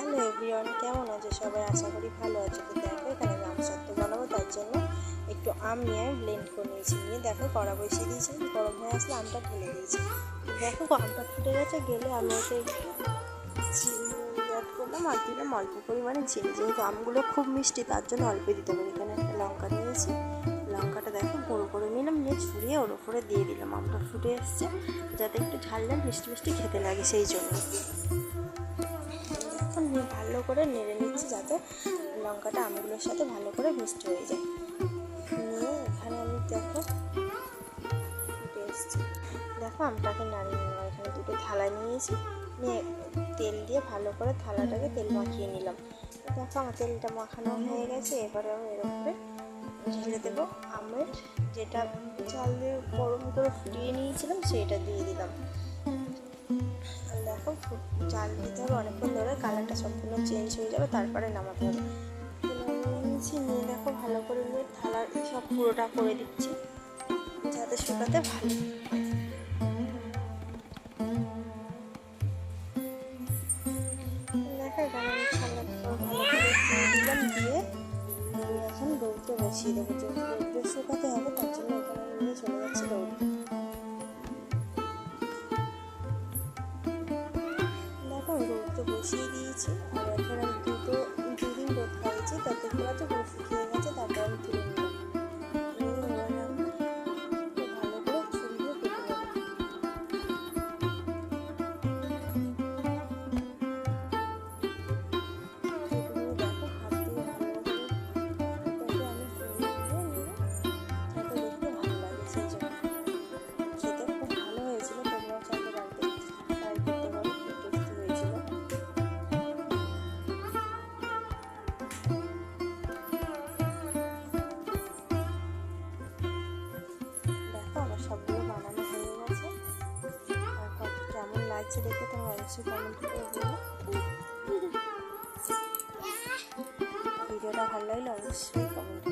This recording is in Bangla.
হ্যালো এভরিওয়ান, কেমন আছো সবাই? আশা করি ভালো আছো। তো দেখো এখানে আমি আম সত্ত্ব বানাবো, তার জন্য একটু আম নিয়ে ব্লেন্ড করে নিয়েছি। নিয়ে দেখো কড়া বসিয়ে দিয়েছি, গরম হয়ে আসলে আমটা ঢেলে দিয়েছি। দেখো আমটা ফুটে গেছে, গেলে আমি ওতে একটু চিনি অ্যাড করলাম আর দিলাম অল্প পরিমাণে চিনি। যেহেতু আমগুলো খুব মিষ্টি তার জন্য অল্প দিতে পারি। এখানে একটা লঙ্কা নিয়েছি, লঙ্কাটা দেখো গুঁড়ো করে নিলাম, নিয়ে ছড়িয়ে ওর উপরে দিয়ে দিলাম। আমটা ফুটে এসছে, যাতে একটু ঝাল ঝাল মিষ্টি মিষ্টি খেতে লাগে সেই জন্য। এখন ভালো করে নেড়ে নিচ্ছি যাতে লঙ্কাটা আমগুলোর সাথে ভালো করে মিক্সড হয়ে যায়। নিয়ে এখানে আমি দেখো আমটাকে নাড়িয়ে নিলাম। এখানে দুটো থালা নিয়েছি, নিয়ে তেল দিয়ে ভালো করে থালাটাকে তেল মাখিয়ে নিলাম। দেখো আমার তেলটা মাখানো হয়ে গেছে। এবারে আমি এর উপরে ঢেলে দেবো আমের যেটা চাল দিয়ে গরম করে ফুটিয়ে নিয়েছিলাম সেইটা দিয়ে দিলাম। দেখো চাল দিতে হবে অনেকক্ষণ ধরে, কালারটা সম্পূর্ণ চেঞ্জ হয়ে যাবে, তারপরে নামাতে হবে। নিয়েছি, নিয়ে দেখো ভালো করে নিয়ে থালার সব পুরোটা করে দিচ্ছি যাতে শুকাতে ভালো। দেখো এখানে আমি থালা ভালো করে দিলাম, দিয়ে এখন দৌড়তে বসিয়ে দেবো। যেহেতু দৌড়তে শুকাতে হবে তার জন্য এখানে আমি নিয়ে চলে যাচ্ছি দৌড়তে। দেখো আমি দৌড়তে বসিয়ে দিয়েছি, আর এখন আমি দুদিন রোদ খাইয়েছি, তাতে কি আছে পুরো শুকিয়ে গেছে। তারপর আমি তুলে নিলাম, ভালো করে ছুরি দিয়ে কেটে নেবো। দেখো হাত দিয়ে ভালো করে এটাকে আমি ছড়িয়ে দিয়ে যাতে দেখতে ভালো লাগে, সেই জন্য। খেতে খুব ভালো হয়েছিল, তোমরাও চাইলে বাড়িতে ট্রাই করতে পারো, খুব টেস্টি হয়েছিল। দেখো আমার সবগুলো বানানো হয়ে গেছে। আর কেমন লাগছে দেখে তোমরা অবশ্যই কমেন্ট করে বলো। ভিডিওটা ভালো লাগলে অবশ্যই কমেন্ট